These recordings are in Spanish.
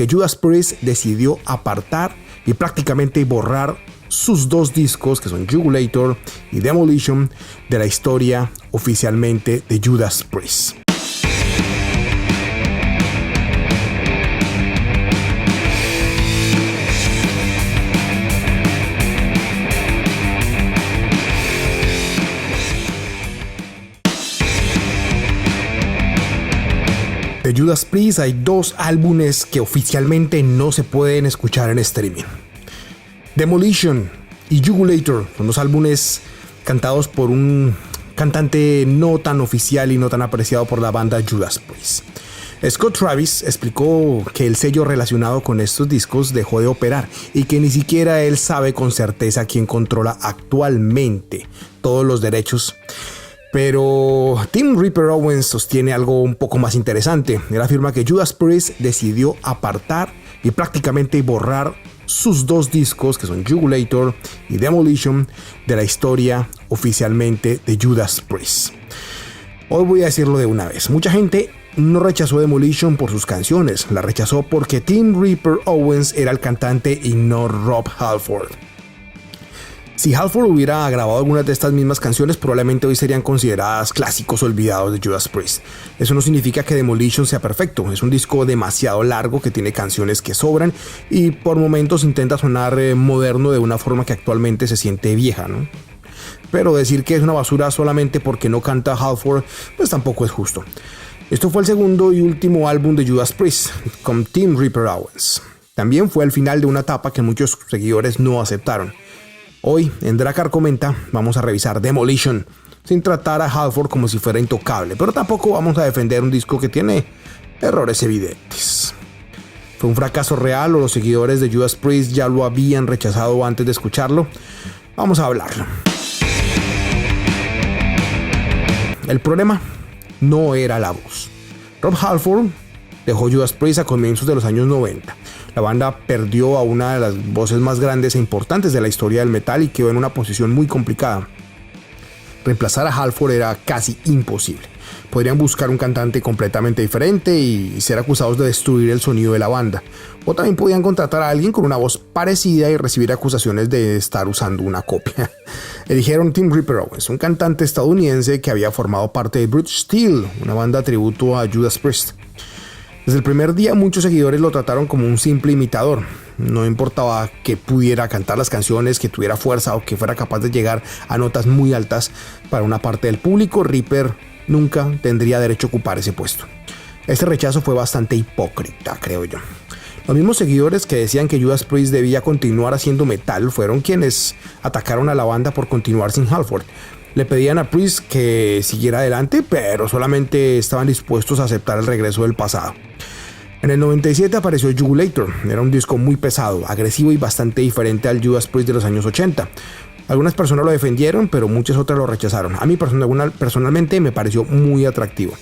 que Judas Priest decidió apartar y prácticamente borrar sus dos discos, que son Jugulator y Demolition, de la historia oficialmente de Judas Priest. De Judas Priest hay dos álbumes que oficialmente no se pueden escuchar en streaming. Demolition y Jugulator son dos álbumes cantados por un cantante no tan oficial y no tan apreciado por la banda Judas Priest. Scott Travis explicó que el sello relacionado con estos discos dejó de operar y que ni siquiera él sabe con certeza quién controla actualmente todos los derechos. Pero Tim Ripper Owens sostiene algo un poco más interesante. Él afirma que Judas Priest decidió apartar y prácticamente borrar sus dos discos, que son Jugulator y Demolition, de la historia oficialmente de Judas Priest. Hoy voy a decirlo de una vez. Mucha gente no rechazó Demolition por sus canciones, la rechazó porque Tim Ripper Owens era el cantante y no Rob Halford. Si Halford hubiera grabado algunas de estas mismas canciones, probablemente hoy serían consideradas clásicos olvidados de Judas Priest. Eso no significa que Demolition sea perfecto, es un disco demasiado largo que tiene canciones que sobran y por momentos intenta sonar moderno de una forma que actualmente se siente vieja, ¿no? Pero decir que es una basura solamente porque no canta Halford, pues tampoco es justo. Esto fue el segundo y último álbum de Judas Priest, con Tim Ripper Owens. También fue el final de una etapa que muchos seguidores no aceptaron. Hoy, en Dracar Comenta, vamos a revisar Demolition, sin tratar a Halford como si fuera intocable, pero tampoco vamos a defender un disco que tiene errores evidentes. ¿Fue un fracaso real o los seguidores de Judas Priest ya lo habían rechazado antes de escucharlo? Vamos a hablarlo. El problema no era la voz. Rob Halford dejó Judas Priest a comienzos de los años 90. La banda perdió a una de las voces más grandes e importantes de la historia del metal y quedó en una posición muy complicada. Reemplazar a Halford era casi imposible. Podrían buscar un cantante completamente diferente y ser acusados de destruir el sonido de la banda. O también podían contratar a alguien con una voz parecida y recibir acusaciones de estar usando una copia. Eligieron Tim Ripper Owens, un cantante estadounidense que había formado parte de British Steel, una banda tributo a Judas Priest. Desde el primer día muchos seguidores lo trataron como un simple imitador. No importaba que pudiera cantar las canciones, que tuviera fuerza o que fuera capaz de llegar a notas muy altas para una parte del público, Ripper nunca tendría derecho a ocupar ese puesto. Este rechazo fue bastante hipócrita, creo yo. Los mismos seguidores que decían que Judas Priest debía continuar haciendo metal fueron quienes atacaron a la banda por continuar sin Halford. Le pedían a Priest que siguiera adelante, pero solamente estaban dispuestos a aceptar el regreso del pasado. En el 97 apareció Jugulator. Era un disco muy pesado, agresivo y bastante diferente al Judas Priest de los años 80. Algunas personas lo defendieron, pero muchas otras lo rechazaron. A mí personalmente me pareció muy atractivo.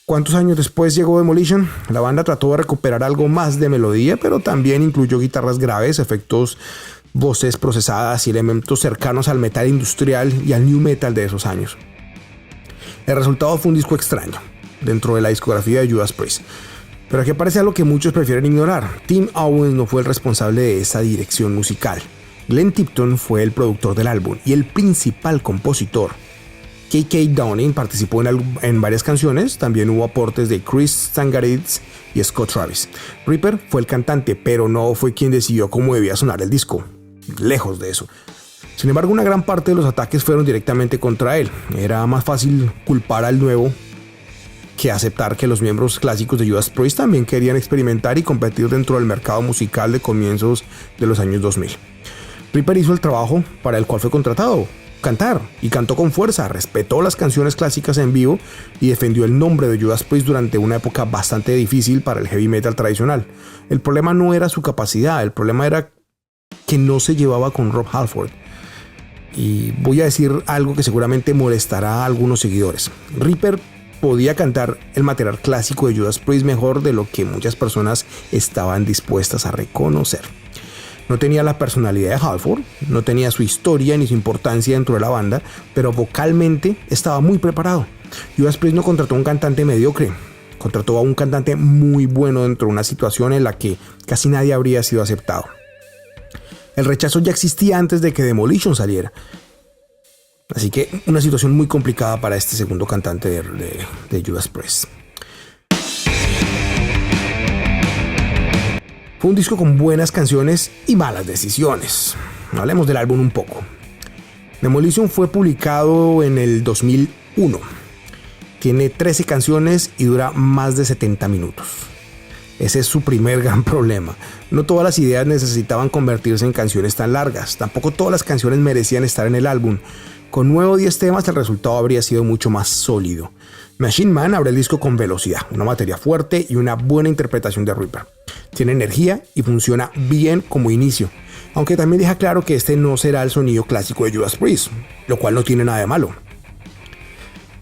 ¿Cuántos años después llegó Demolition? La banda trató de recuperar algo más de melodía, pero también incluyó guitarras graves, efectos, voces procesadas y elementos cercanos al metal industrial y al new metal de esos años. El resultado fue un disco extraño dentro de la discografía de Judas Priest, pero que parece algo que muchos prefieren ignorar. Tim Owens no fue el responsable de esa dirección musical. Glenn Tipton fue el productor del álbum y el principal compositor. K.K. Downing participó en varias canciones, también hubo aportes de Chris Stangaritz y Scott Travis. Ripper fue el cantante, pero no fue quien decidió cómo debía sonar el disco. Lejos de eso. Sin embargo, una gran parte de los ataques fueron directamente contra él. Era más fácil culpar al nuevo que aceptar que los miembros clásicos de Judas Priest también querían experimentar y competir dentro del mercado musical de comienzos de los años 2000. Ripper hizo el trabajo para el cual fue contratado, cantar, y cantó con fuerza, respetó las canciones clásicas en vivo y defendió el nombre de Judas Priest durante una época bastante difícil para el heavy metal tradicional. El problema no era su capacidad, el problema era que no se llevaba con Rob Halford. Y voy a decir algo que seguramente molestará a algunos seguidores. Ripper podía cantar el material clásico de Judas Priest mejor de lo que muchas personas estaban dispuestas a reconocer. No tenía la personalidad de Halford, no tenía su historia ni su importancia dentro de la banda, pero vocalmente estaba muy preparado. Judas Priest no contrató un cantante mediocre, Contrató a un cantante muy bueno dentro de una situación en la que casi nadie habría sido aceptado. El rechazo ya existía antes de que Demolition saliera. Así que una situación muy complicada para este segundo cantante de Judas Priest. Fue un disco con buenas canciones y malas decisiones. Hablemos del álbum un poco. Demolition fue publicado en el 2001. Tiene 13 canciones y dura más de 70 minutos. Ese es su primer gran problema. No todas las ideas necesitaban convertirse en canciones tan largas. Tampoco todas las canciones merecían estar en el álbum. Con 9 o 10 temas el resultado habría sido mucho más sólido. Machine Man abre el disco con velocidad, una batería fuerte y una buena interpretación de Reaper. Tiene energía y funciona bien como inicio, aunque también deja claro que este no será el sonido clásico de Judas Priest, lo cual no tiene nada de malo.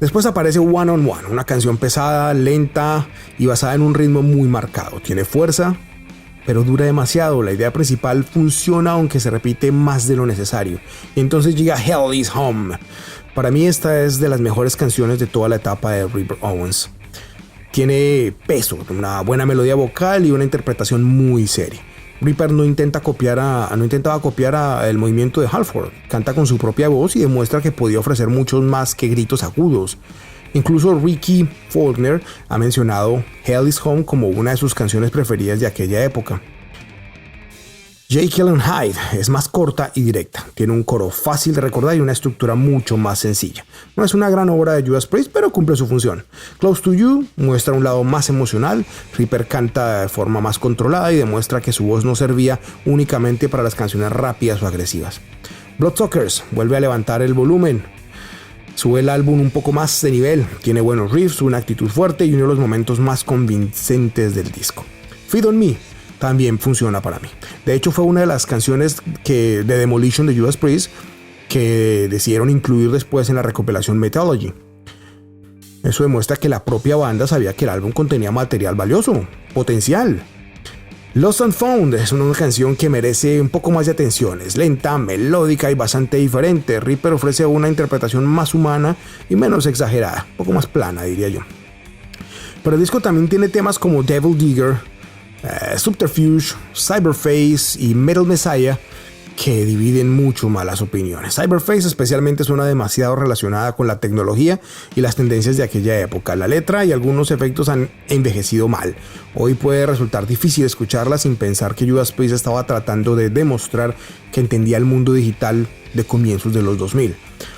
Después aparece One on One, una canción pesada, lenta y basada en un ritmo muy marcado. Tiene fuerza, pero dura demasiado. La idea principal funciona aunque se repite más de lo necesario. Y entonces llega Hell is Home. Para mí esta es de las mejores canciones de toda la etapa de Reaper Owens. Tiene peso, una buena melodía vocal y una interpretación muy seria. Reaper no intentaba copiar el movimiento de Halford. Canta con su propia voz y demuestra que podía ofrecer muchos más que gritos agudos. Incluso Ricky Faulkner ha mencionado Hell is Home como una de sus canciones preferidas de aquella época. Jekyll and Hyde es más corta y directa. Tiene un coro fácil de recordar y una estructura mucho más sencilla. No es una gran obra de Judas Priest, pero cumple su función. Close to You muestra un lado más emocional. Reaper canta de forma más controlada y demuestra que su voz no servía únicamente para las canciones rápidas o agresivas. Bloodsuckers vuelve a levantar el volumen. Sube el álbum un poco más de nivel. Tiene buenos riffs, una actitud fuerte y uno de los momentos más convincentes del disco. Feed on Me también funciona para mí. De hecho, fue una de las canciones de Demolition de Judas Priest que decidieron incluir después en la recopilación Mythology. Eso demuestra que la propia banda sabía que el álbum contenía material valioso, potencial. Lost and Found es una canción que merece un poco más de atención. Es lenta, melódica y bastante diferente. Reaper ofrece una interpretación más humana y menos exagerada, un poco más plana, diría yo. Pero el disco también tiene temas como Devil Digger, Subterfuge, Cyberface y Metal Messiah que dividen mucho más las opiniones. Cyberface especialmente suena demasiado relacionada con la tecnología y las tendencias de aquella época. La letra y algunos efectos han envejecido mal. Hoy puede resultar difícil escucharla sin pensar que Judas Priest estaba tratando de demostrar que entendía el mundo digital de comienzos de los 2000.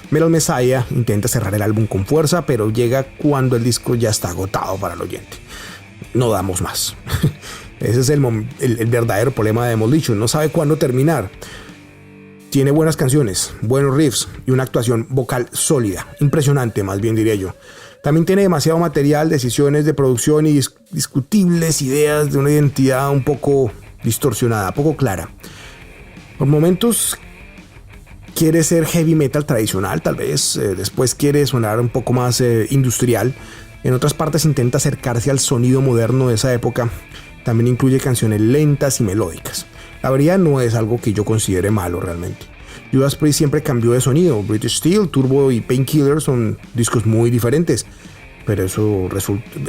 Metal Messiah intenta cerrar el álbum con fuerza, pero llega cuando el disco ya está agotado para el oyente. No damos más. Ese es el verdadero problema de Demolition. No sabe cuándo terminar. Tiene buenas canciones, buenos riffs y una actuación vocal sólida. Impresionante, más bien diría yo. También tiene demasiado material, decisiones de producción y discutibles ideas de una identidad un poco distorsionada, poco clara. Por momentos quiere ser heavy metal tradicional, tal vez. Después quiere sonar un poco más industrial. En otras partes intenta acercarse al sonido moderno de esa época. También incluye canciones lentas y melódicas. La variedad no es algo que yo considere malo realmente. Judas Priest siempre cambió de sonido. British Steel, Turbo y Painkiller son discos muy diferentes. Pero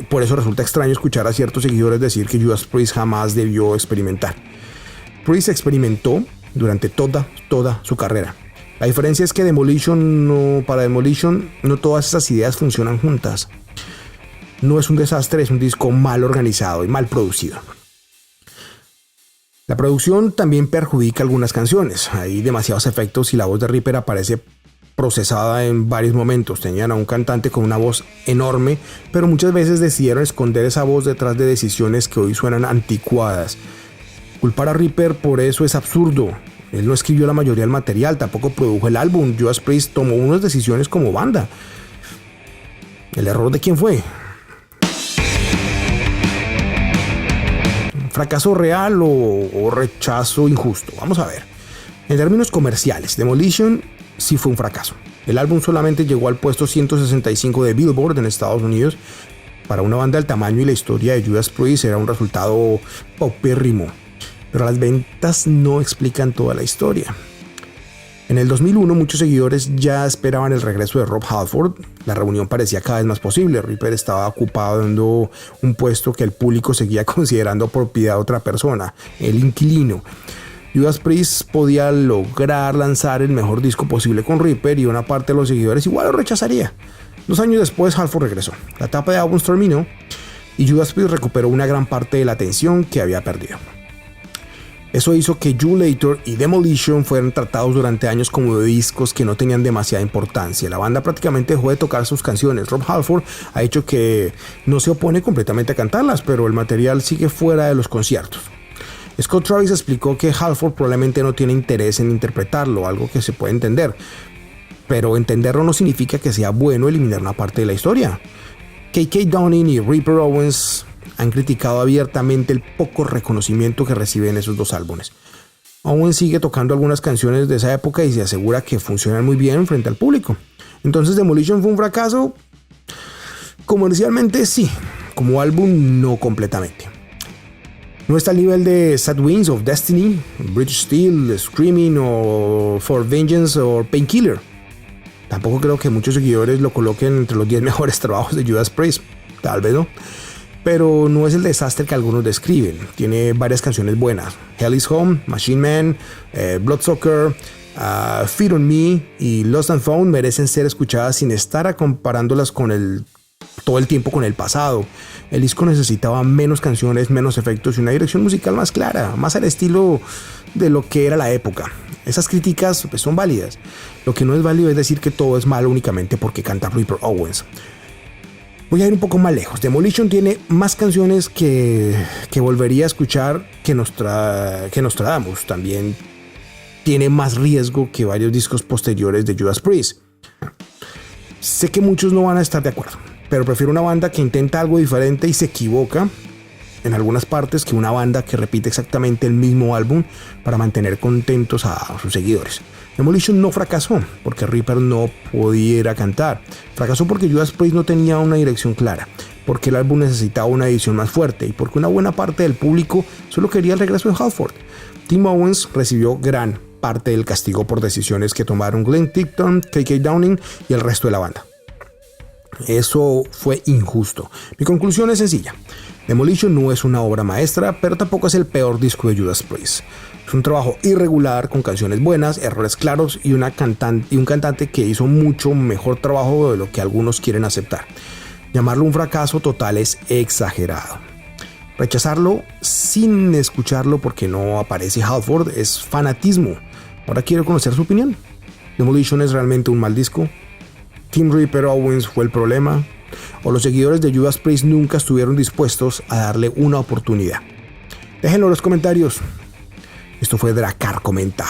por eso resulta extraño escuchar a ciertos seguidores decir que Judas Priest jamás debió experimentar. Priest experimentó durante toda su carrera. La diferencia es que para Demolition no todas esas ideas funcionan juntas. No es un desastre, es un disco mal organizado y mal producido. La producción también perjudica algunas canciones. Hay demasiados efectos y la voz de Reaper aparece procesada en varios momentos. Tenían a un cantante con una voz enorme, pero muchas veces decidieron esconder esa voz detrás de decisiones que hoy suenan anticuadas. Culpar a Reaper por eso es absurdo. Él no escribió la mayoría del material, tampoco produjo el álbum. Judas Priest tomó unas decisiones como banda. ¿El error de quién fue? ¿Fracaso real o rechazo injusto? Vamos a ver. En términos comerciales, Demolition sí fue un fracaso. El álbum solamente llegó al puesto 165 de Billboard en Estados Unidos. Para una banda del tamaño y la historia de Judas Priest era un resultado paupérrimo. Pero las ventas no explican toda la historia. En el 2001 muchos seguidores ya esperaban el regreso de Rob Halford. La reunión parecía cada vez más posible. Ripper estaba ocupado dando un puesto que el público seguía considerando propiedad de otra persona, el inquilino. Judas Priest podía lograr lanzar el mejor disco posible con Ripper y una parte de los seguidores igual lo rechazaría. 2 años después Halford regresó. La etapa de álbumes terminó y Judas Priest recuperó una gran parte de la atención que había perdido. Eso hizo que You Later y Demolition fueran tratados durante años como discos que no tenían demasiada importancia. La banda prácticamente dejó de tocar sus canciones. Rob Halford ha dicho que no se opone completamente a cantarlas, pero el material sigue fuera de los conciertos. Scott Travis explicó que Halford probablemente no tiene interés en interpretarlo, algo que se puede entender, pero entenderlo no significa que sea bueno eliminar una parte de la historia. KK Downing y Ripper Owens han criticado abiertamente el poco reconocimiento que reciben esos 2 álbumes. Owens sigue tocando algunas canciones de esa época y se asegura que funcionan muy bien frente al público. Entonces, ¿Demolition fue un fracaso? Comercialmente sí, como álbum no completamente. No está al nivel de Sad Wings of Destiny, British Steel, Screaming o For Vengeance o Painkiller. Tampoco creo que muchos seguidores lo coloquen entre los 10 mejores trabajos de Judas Priest, tal vez no. Pero no es el desastre que algunos describen. Tiene varias canciones buenas. Hell is Home, Machine Man, Bloodsucker, Feed on Me y Lost and Found merecen ser escuchadas sin estar comparándolas con todo el tiempo con el pasado. El disco necesitaba menos canciones, menos efectos y una dirección musical más clara, más al estilo de lo que era la época. Esas críticas pues, son válidas. Lo que no es válido es decir que todo es malo únicamente porque canta Ripper Owens. Voy a ir un poco más lejos. Demolition tiene más canciones que volvería a escuchar que Nostradamus. También tiene más riesgo que varios discos posteriores de Judas Priest. Sé que muchos no van a estar de acuerdo, pero prefiero una banda que intenta algo diferente y se equivoca en algunas partes que una banda que repite exactamente el mismo álbum para mantener contentos a sus seguidores. Demolition no fracasó porque Ripper no pudiera cantar. Fracasó porque Judas Priest no tenía una dirección clara, porque el álbum necesitaba una edición más fuerte y porque una buena parte del público solo quería el regreso de Halford. Tim Owens recibió gran parte del castigo por decisiones que tomaron Glenn Tipton, KK Downing y el resto de la banda. Eso fue injusto. Mi conclusión es sencilla. Demolition no es una obra maestra, pero tampoco es el peor disco de Judas Priest. Es un trabajo irregular, con canciones buenas, errores claros y un cantante que hizo mucho mejor trabajo de lo que algunos quieren aceptar. Llamarlo un fracaso total es exagerado. Rechazarlo sin escucharlo porque no aparece Halford es fanatismo. Ahora quiero conocer su opinión. ¿Demolition es realmente un mal disco? ¿Tim Ripper Owens fue el problema? ¿O los seguidores de Judas Priest nunca estuvieron dispuestos a darle una oportunidad? Déjenlo en los comentarios. Esto fue Drakkar Comenta.